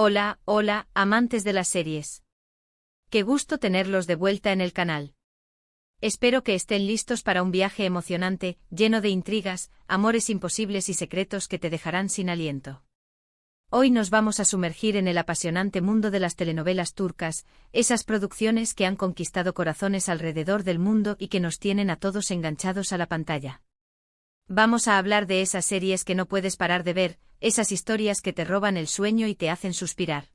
Hola, hola, amantes de las series. Qué gusto tenerlos de vuelta en el canal. Espero que estén listos para un viaje emocionante, lleno de intrigas, amores imposibles y secretos que te dejarán sin aliento. Hoy nos vamos a sumergir en el apasionante mundo de las telenovelas turcas, esas producciones que han conquistado corazones alrededor del mundo y que nos tienen a todos enganchados a la pantalla. Vamos a hablar de esas series que no puedes parar de ver, esas historias que te roban el sueño y te hacen suspirar.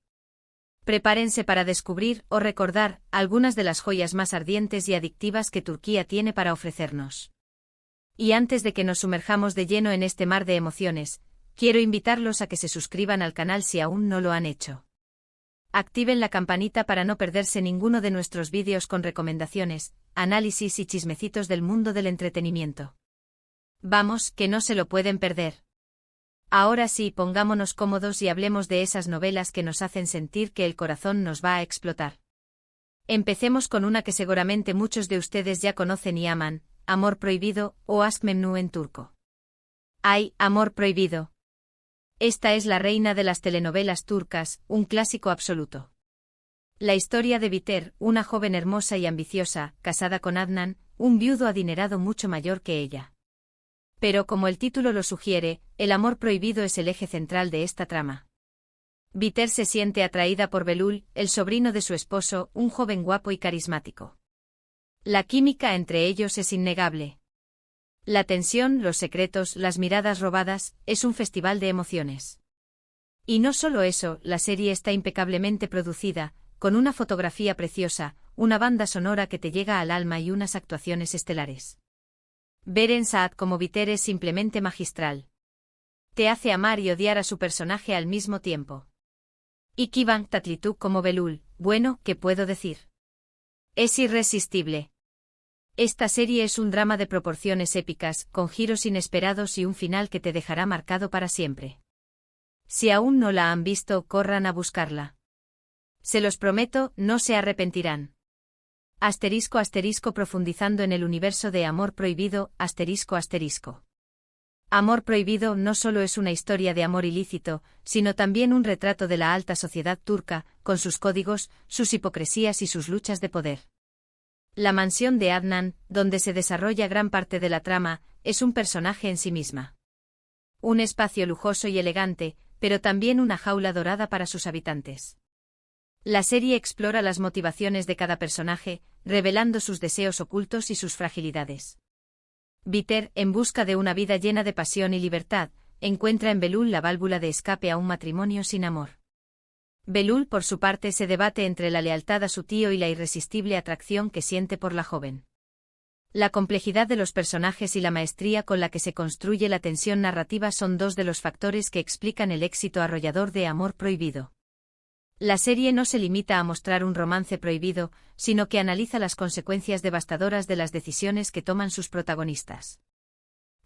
Prepárense para descubrir o recordar algunas de las joyas más ardientes y adictivas que Turquía tiene para ofrecernos. Y antes de que nos sumerjamos de lleno en este mar de emociones, quiero invitarlos a que se suscriban al canal si aún no lo han hecho. Activen la campanita para no perderse ninguno de nuestros vídeos con recomendaciones, análisis y chismecitos del mundo del entretenimiento. Vamos, que no se lo pueden perder. Ahora sí, pongámonos cómodos y hablemos de esas novelas que nos hacen sentir que el corazón nos va a explotar. Empecemos con una que seguramente muchos de ustedes ya conocen y aman, Amor Prohibido, o Aşk Memnu en turco. ¡Ay, Amor Prohibido! Esta es la reina de las telenovelas turcas, un clásico absoluto. La historia de Biter, una joven hermosa y ambiciosa, casada con Adnan, un viudo adinerado mucho mayor que ella. Pero como el título lo sugiere, el amor prohibido es el eje central de esta trama. Biter se siente atraída por Belul, el sobrino de su esposo, un joven guapo y carismático. La química entre ellos es innegable. La tensión, los secretos, las miradas robadas, es un festival de emociones. Y no solo eso, la serie está impecablemente producida, con una fotografía preciosa, una banda sonora que te llega al alma y unas actuaciones estelares. Beren Saat como Biter es simplemente magistral. Te hace amar y odiar a su personaje al mismo tiempo. Y Kıvanç Tatlıtuğ como Belul, bueno, ¿qué puedo decir? Es irresistible. Esta serie es un drama de proporciones épicas, con giros inesperados y un final que te dejará marcado para siempre. Si aún no la han visto, corran a buscarla. Se los prometo, no se arrepentirán. *** profundizando en el universo de Amor Prohibido, ***. Amor Prohibido no solo es una historia de amor ilícito, sino también un retrato de la alta sociedad turca, con sus códigos, sus hipocresías y sus luchas de poder. La mansión de Adnan, donde se desarrolla gran parte de la trama, es un personaje en sí misma. Un espacio lujoso y elegante, pero también una jaula dorada para sus habitantes. La serie explora las motivaciones de cada personaje, revelando sus deseos ocultos y sus fragilidades. Biter, en busca de una vida llena de pasión y libertad, encuentra en Belul la válvula de escape a un matrimonio sin amor. Belul, por su parte, se debate entre la lealtad a su tío y la irresistible atracción que siente por la joven. La complejidad de los personajes y la maestría con la que se construye la tensión narrativa son dos de los factores que explican el éxito arrollador de Amor Prohibido. La serie no se limita a mostrar un romance prohibido, sino que analiza las consecuencias devastadoras de las decisiones que toman sus protagonistas.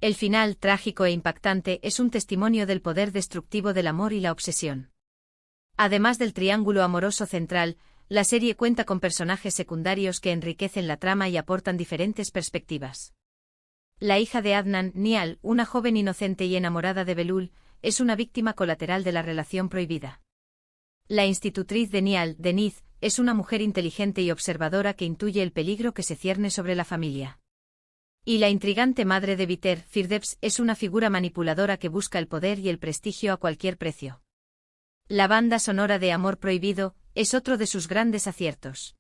El final, trágico e impactante, es un testimonio del poder destructivo del amor y la obsesión. Además del triángulo amoroso central, la serie cuenta con personajes secundarios que enriquecen la trama y aportan diferentes perspectivas. La hija de Adnan, Nihal, una joven inocente y enamorada de Belul, es una víctima colateral de la relación prohibida. La institutriz de Nihal, Deniz, es una mujer inteligente y observadora que intuye el peligro que se cierne sobre la familia. Y la intrigante madre de Biter, Firdevs, es una figura manipuladora que busca el poder y el prestigio a cualquier precio. La banda sonora de Amor Prohibido es otro de sus grandes aciertos.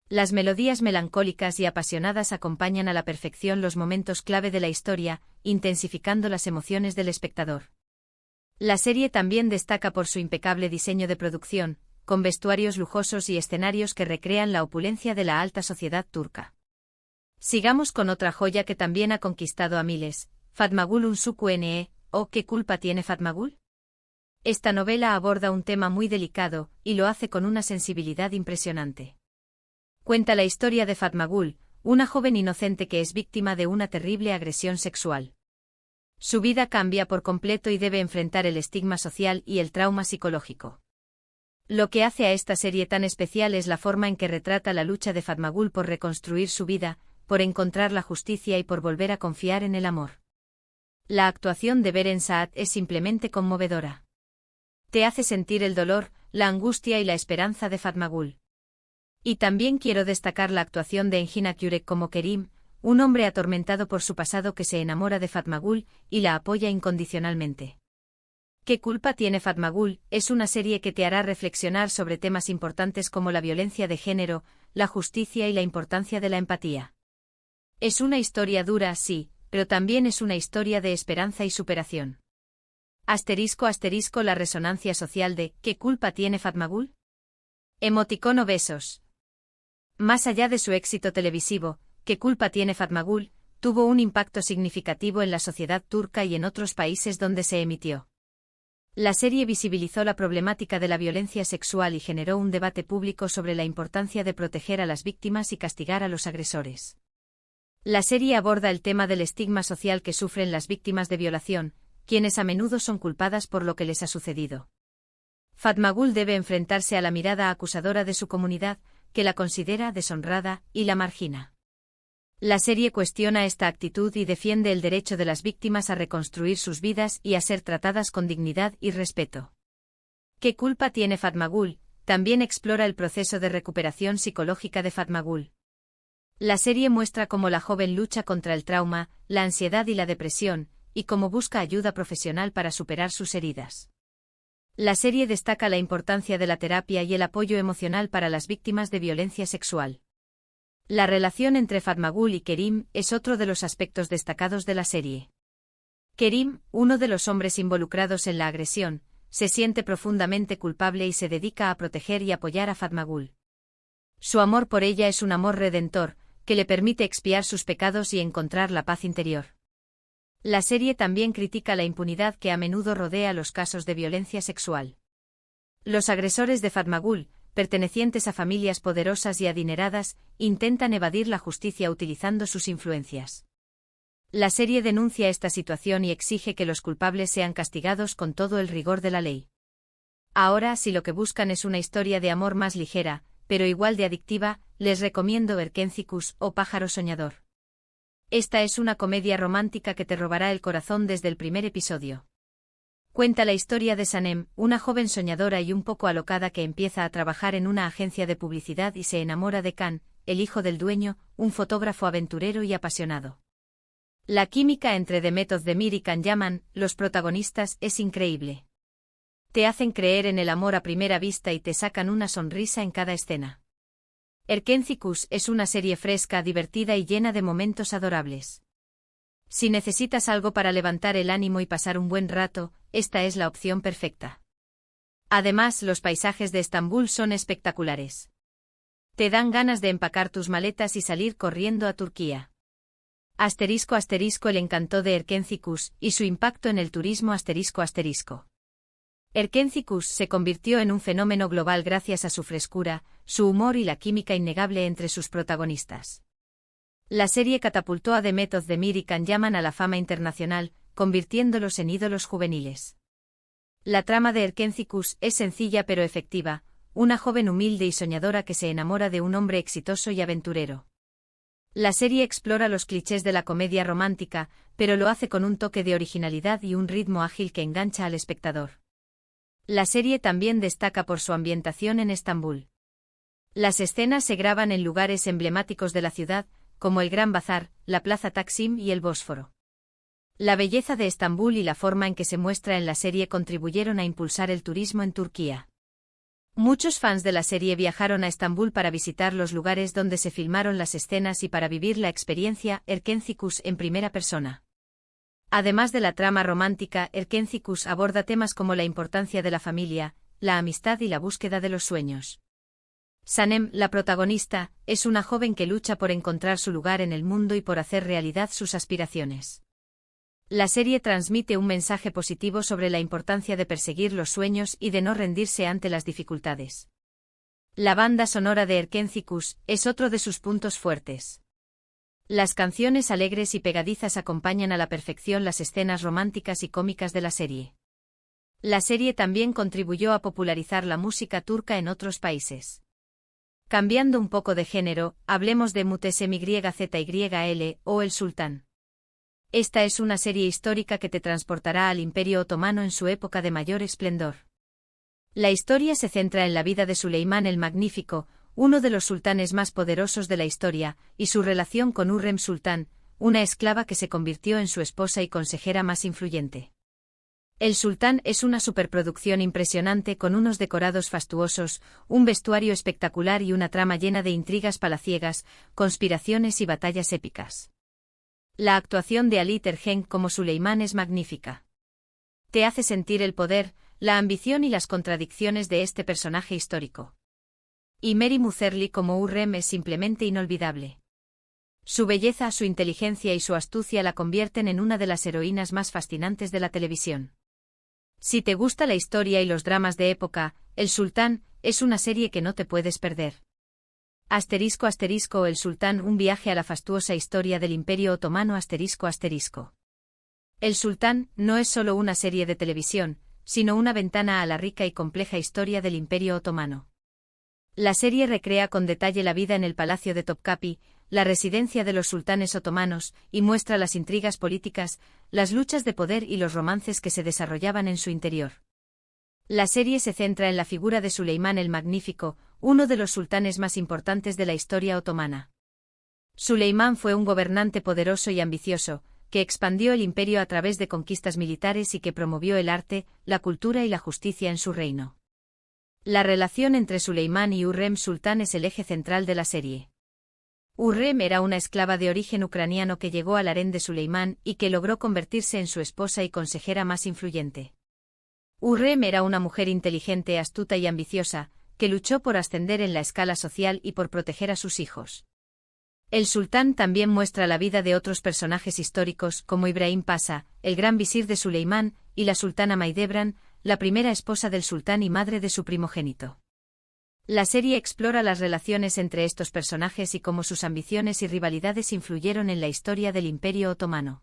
Las melodías melancólicas y apasionadas acompañan a la perfección los momentos clave de la historia, intensificando las emociones del espectador. La serie también destaca por su impecable diseño de producción, con vestuarios lujosos y escenarios que recrean la opulencia de la alta sociedad turca. Sigamos con otra joya que también ha conquistado a miles, Fatmagül Unsuku Ne, ¿o qué culpa tiene Fatmagül? Esta novela aborda un tema muy delicado, y lo hace con una sensibilidad impresionante. Cuenta la historia de Fatmagül, una joven inocente que es víctima de una terrible agresión sexual. Su vida cambia por completo y debe enfrentar el estigma social y el trauma psicológico. Lo que hace a esta serie tan especial es la forma en que retrata la lucha de Fatmagül por reconstruir su vida, por encontrar la justicia y por volver a confiar en el amor. La actuación de Beren Saat es simplemente conmovedora. Te hace sentir el dolor, la angustia y la esperanza de Fatmagul. Y también quiero destacar la actuación de Engin Akyurek como Kerim, un hombre atormentado por su pasado que se enamora de Fatmagul y la apoya incondicionalmente. ¿Qué culpa tiene Fatmagul? Es una serie que te hará reflexionar sobre temas importantes como la violencia de género, la justicia y la importancia de la empatía. Es una historia dura, sí, pero también es una historia de esperanza y superación. *** La resonancia social de ¿qué culpa tiene Fatmagul? Emoticono besos. Más allá de su éxito televisivo, ¿qué culpa tiene Fatmagul? Tuvo un impacto significativo en la sociedad turca y en otros países donde se emitió. La serie visibilizó la problemática de la violencia sexual y generó un debate público sobre la importancia de proteger a las víctimas y castigar a los agresores. La serie aborda el tema del estigma social que sufren las víctimas de violación, quienes a menudo son culpadas por lo que les ha sucedido. Fatmagul debe enfrentarse a la mirada acusadora de su comunidad, que la considera deshonrada y la margina. La serie cuestiona esta actitud y defiende el derecho de las víctimas a reconstruir sus vidas y a ser tratadas con dignidad y respeto. ¿Qué culpa tiene Fatmagul? También explora el proceso de recuperación psicológica de Fatmagul. La serie muestra cómo la joven lucha contra el trauma, la ansiedad y la depresión, y cómo busca ayuda profesional para superar sus heridas. La serie destaca la importancia de la terapia y el apoyo emocional para las víctimas de violencia sexual. La relación entre Fatmagul y Kerim es otro de los aspectos destacados de la serie. Kerim, uno de los hombres involucrados en la agresión, se siente profundamente culpable y se dedica a proteger y apoyar a Fatmagul. Su amor por ella es un amor redentor, que le permite expiar sus pecados y encontrar la paz interior. La serie también critica la impunidad que a menudo rodea los casos de violencia sexual. Los agresores de Fatmagul, pertenecientes a familias poderosas y adineradas, intentan evadir la justicia utilizando sus influencias. La serie denuncia esta situación y exige que los culpables sean castigados con todo el rigor de la ley. Ahora, si lo que buscan es una historia de amor más ligera, pero igual de adictiva, les recomiendo Erkenzikus o Pájaro Soñador. Esta es una comedia romántica que te robará el corazón desde el primer episodio. Cuenta la historia de Sanem, una joven soñadora y un poco alocada que empieza a trabajar en una agencia de publicidad y se enamora de Khan, el hijo del dueño, un fotógrafo aventurero y apasionado. La química entre Demet Özdemir y Can Yaman, los protagonistas, es increíble. Te hacen creer en el amor a primera vista y te sacan una sonrisa en cada escena. Erkenzikus es una serie fresca, divertida y llena de momentos adorables. Si necesitas algo para levantar el ánimo y pasar un buen rato, esta es la opción perfecta. Además, los paisajes de Estambul son espectaculares. Te dan ganas de empacar tus maletas y salir corriendo a Turquía. *** El encanto de Erkenzikus y su impacto en el turismo ***. Erkenzikus se convirtió en un fenómeno global gracias a su frescura, su humor y la química innegable entre sus protagonistas. La serie catapultó a Demet Özdemir y Can Yaman a la fama internacional, convirtiéndolos en ídolos juveniles. La trama de Erkenzikus es sencilla pero efectiva, una joven humilde y soñadora que se enamora de un hombre exitoso y aventurero. La serie explora los clichés de la comedia romántica, pero lo hace con un toque de originalidad y un ritmo ágil que engancha al espectador. La serie también destaca por su ambientación en Estambul. Las escenas se graban en lugares emblemáticos de la ciudad, como el Gran Bazar, la Plaza Taksim y el Bósforo. La belleza de Estambul y la forma en que se muestra en la serie contribuyeron a impulsar el turismo en Turquía. Muchos fans de la serie viajaron a Estambul para visitar los lugares donde se filmaron las escenas y para vivir la experiencia Erkenzikus en primera persona. Además de la trama romántica, Erkenzikus aborda temas como la importancia de la familia, la amistad y la búsqueda de los sueños. Sanem, la protagonista, es una joven que lucha por encontrar su lugar en el mundo y por hacer realidad sus aspiraciones. La serie transmite un mensaje positivo sobre la importancia de perseguir los sueños y de no rendirse ante las dificultades. La banda sonora de Erkenzikus es otro de sus puntos fuertes. Las canciones alegres y pegadizas acompañan a la perfección las escenas románticas y cómicas de la serie. La serie también contribuyó a popularizar la música turca en otros países. Cambiando un poco de género, hablemos de Müttesemyzyl o El Sultán. Esta es una serie histórica que te transportará al Imperio Otomano en su época de mayor esplendor. La historia se centra en la vida de Suleimán el Magnífico, uno de los sultanes más poderosos de la historia, y su relación con Hürrem Sultán, una esclava que se convirtió en su esposa y consejera más influyente. El Sultán es una superproducción impresionante con unos decorados fastuosos, un vestuario espectacular y una trama llena de intrigas palaciegas, conspiraciones y batallas épicas. La actuación de Ali Tergen como Suleimán es magnífica. Te hace sentir el poder, la ambición y las contradicciones de este personaje histórico. Y Mary Muzerli como Hürrem es simplemente inolvidable. Su belleza, su inteligencia y su astucia la convierten en una de las heroínas más fascinantes de la televisión. Si te gusta la historia y los dramas de época, El Sultán es una serie que no te puedes perder. *** El Sultán, un viaje a la fastuosa historia del Imperio Otomano. *** El Sultán no es solo una serie de televisión, sino una ventana a la rica y compleja historia del Imperio Otomano. La serie recrea con detalle la vida en el Palacio de Topkapi, la residencia de los sultanes otomanos, y muestra las intrigas políticas, las luchas de poder y los romances que se desarrollaban en su interior. La serie se centra en la figura de Suleimán el Magnífico, uno de los sultanes más importantes de la historia otomana. Suleimán fue un gobernante poderoso y ambicioso, que expandió el imperio a través de conquistas militares y que promovió el arte, la cultura y la justicia en su reino. La relación entre Suleimán y Hürrem Sultán es el eje central de la serie. Hürrem era una esclava de origen ucraniano que llegó al harén de Suleimán y que logró convertirse en su esposa y consejera más influyente. Hürrem era una mujer inteligente, astuta y ambiciosa, que luchó por ascender en la escala social y por proteger a sus hijos. El sultán también muestra la vida de otros personajes históricos como Ibrahim Pasha, el gran visir de Suleimán, y la sultana Maidebran, la primera esposa del sultán y madre de su primogénito. La serie explora las relaciones entre estos personajes y cómo sus ambiciones y rivalidades influyeron en la historia del Imperio Otomano.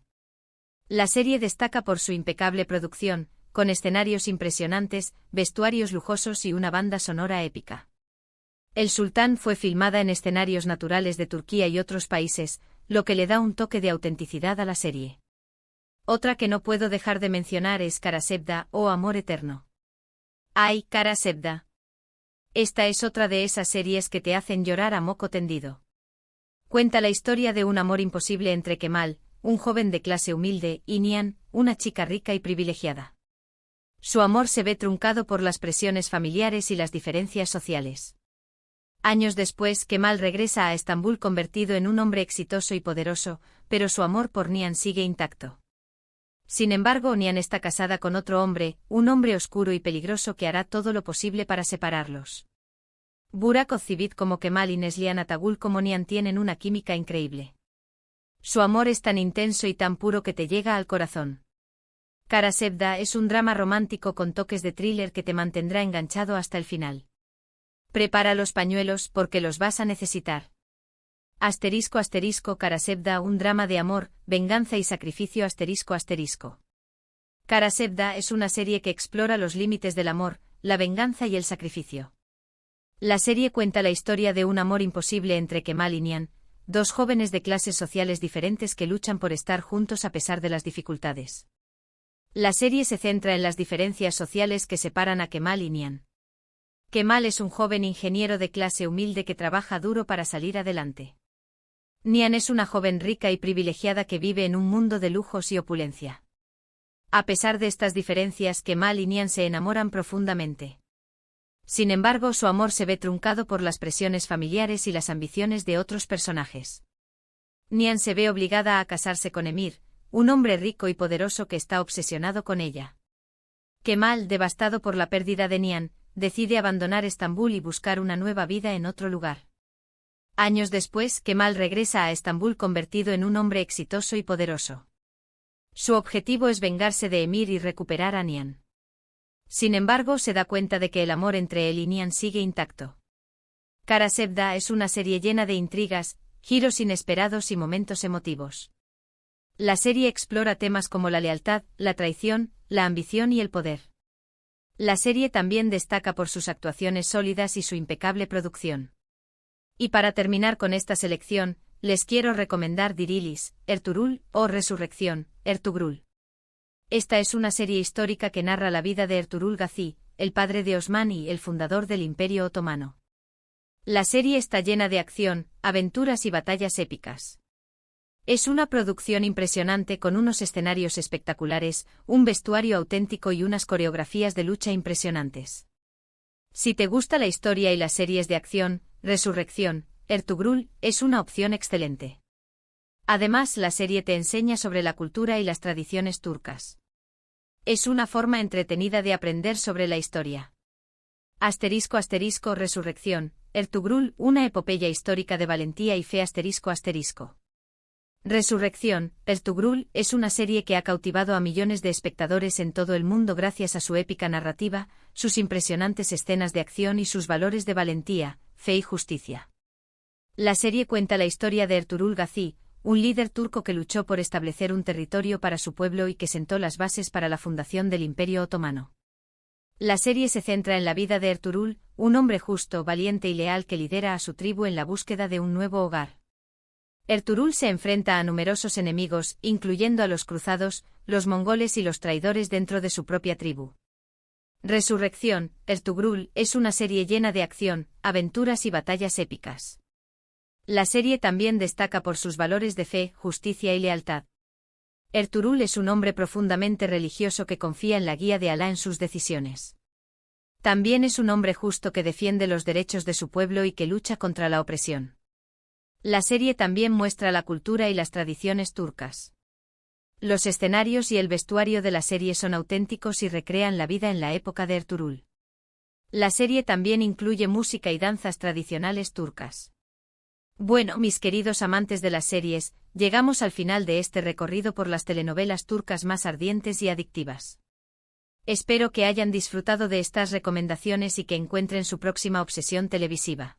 La serie destaca por su impecable producción, con escenarios impresionantes, vestuarios lujosos y una banda sonora épica. El Sultán fue filmada en escenarios naturales de Turquía y otros países, lo que le da un toque de autenticidad a la serie. Otra que no puedo dejar de mencionar es Kara Sevda o Amor Eterno. ¡Ay, Kara Sevda! Esta es otra de esas series que te hacen llorar a moco tendido. Cuenta la historia de un amor imposible entre Kemal, un joven de clase humilde, y Nihan, una chica rica y privilegiada. Su amor se ve truncado por las presiones familiares y las diferencias sociales. Años después, Kemal regresa a Estambul convertido en un hombre exitoso y poderoso, pero su amor por Nihan sigue intacto. Sin embargo, Nihan está casada con otro hombre, un hombre oscuro y peligroso que hará todo lo posible para separarlos. Burak Ozcivit como Kemal y Neslihan Atagul como Nihan tienen una química increíble. Su amor es tan intenso y tan puro que te llega al corazón. Kara Sevda es un drama romántico con toques de thriller que te mantendrá enganchado hasta el final. Prepara los pañuelos porque los vas a necesitar. *** Kara Sevda, un drama de amor, venganza y sacrificio. Kara Sevda es una serie que explora los límites del amor, la venganza y el sacrificio. La serie cuenta la historia de un amor imposible entre Kemal y Nihan, dos jóvenes de clases sociales diferentes que luchan por estar juntos a pesar de las dificultades. La serie se centra en las diferencias sociales que separan a Kemal y Nihan. Kemal es un joven ingeniero de clase humilde que trabaja duro para salir adelante. Nihan es una joven rica y privilegiada que vive en un mundo de lujos y opulencia. A pesar de estas diferencias, Kemal y Nihan se enamoran profundamente. Sin embargo, su amor se ve truncado por las presiones familiares y las ambiciones de otros personajes. Nihan se ve obligada a casarse con Emir, un hombre rico y poderoso que está obsesionado con ella. Kemal, devastado por la pérdida de Nihan, decide abandonar Estambul y buscar una nueva vida en otro lugar. Años después, Kemal regresa a Estambul convertido en un hombre exitoso y poderoso. Su objetivo es vengarse de Emir y recuperar a Nihan. Sin embargo, se da cuenta de que el amor entre él y Nihan sigue intacto. Kara Sevda es una serie llena de intrigas, giros inesperados y momentos emotivos. La serie explora temas como la lealtad, la traición, la ambición y el poder. La serie también destaca por sus actuaciones sólidas y su impecable producción. Y para terminar con esta selección, les quiero recomendar Dirilis, Ertuğrul, o Resurrección, Ertugrul. Esta es una serie histórica que narra la vida de Ertuğrul Gazi, el padre de Osman y el fundador del Imperio Otomano. La serie está llena de acción, aventuras y batallas épicas. Es una producción impresionante con unos escenarios espectaculares, un vestuario auténtico y unas coreografías de lucha impresionantes. Si te gusta la historia y las series de acción, Resurrección, Ertugrul, es una opción excelente. Además, la serie te enseña sobre la cultura y las tradiciones turcas. Es una forma entretenida de aprender sobre la historia. *** Resurrección, Ertugrul, una epopeya histórica de valentía y fe ***. Resurrección, Ertugrul, es una serie que ha cautivado a millones de espectadores en todo el mundo gracias a su épica narrativa, sus impresionantes escenas de acción y sus valores de valentía, fe y justicia. La serie cuenta la historia de Ertugrul Gazi, un líder turco que luchó por establecer un territorio para su pueblo y que sentó las bases para la fundación del Imperio Otomano. La serie se centra en la vida de Ertugrul, un hombre justo, valiente y leal que lidera a su tribu en la búsqueda de un nuevo hogar. Ertugrul se enfrenta a numerosos enemigos, incluyendo a los cruzados, los mongoles y los traidores dentro de su propia tribu. Resurrección, Ertugrul, es una serie llena de acción, aventuras y batallas épicas. La serie también destaca por sus valores de fe, justicia y lealtad. Ertugrul es un hombre profundamente religioso que confía en la guía de Alá en sus decisiones. También es un hombre justo que defiende los derechos de su pueblo y que lucha contra la opresión. La serie también muestra la cultura y las tradiciones turcas. Los escenarios y el vestuario de la serie son auténticos y recrean la vida en la época de Ertugrul. La serie también incluye música y danzas tradicionales turcas. Bueno, mis queridos amantes de las series, llegamos al final de este recorrido por las telenovelas turcas más ardientes y adictivas. Espero que hayan disfrutado de estas recomendaciones y que encuentren su próxima obsesión televisiva.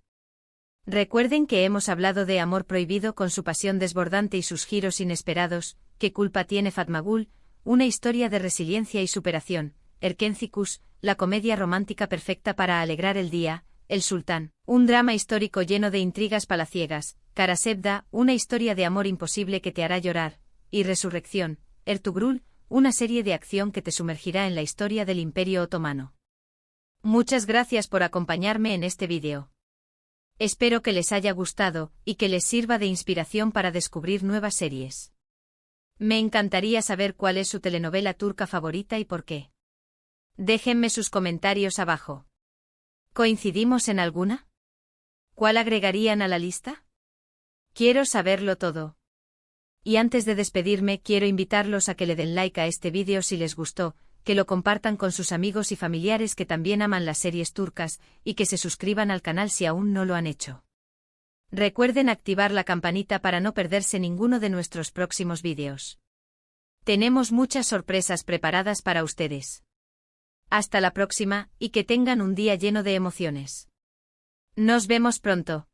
Recuerden que hemos hablado de Amor prohibido con su pasión desbordante y sus giros inesperados, ¿Qué culpa tiene Fatma Gul?, una historia de resiliencia y superación, Erkenci Kuş, la comedia romántica perfecta para alegrar el día, El Sultán, un drama histórico lleno de intrigas palaciegas, Kara Sevda, una historia de amor imposible que te hará llorar, y Resurrección, Ertugrul, una serie de acción que te sumergirá en la historia del Imperio Otomano. Muchas gracias por acompañarme en este vídeo. Espero que les haya gustado y que les sirva de inspiración para descubrir nuevas series. Me encantaría saber cuál es su telenovela turca favorita y por qué. Déjenme sus comentarios abajo. ¿Coincidimos en alguna? ¿Cuál agregarían a la lista? Quiero saberlo todo. Y antes de despedirme, quiero invitarlos a que le den like a este vídeo si les gustó, que lo compartan con sus amigos y familiares que también aman las series turcas, y que se suscriban al canal si aún no lo han hecho. Recuerden activar la campanita para no perderse ninguno de nuestros próximos vídeos. Tenemos muchas sorpresas preparadas para ustedes. Hasta la próxima, y que tengan un día lleno de emociones. Nos vemos pronto.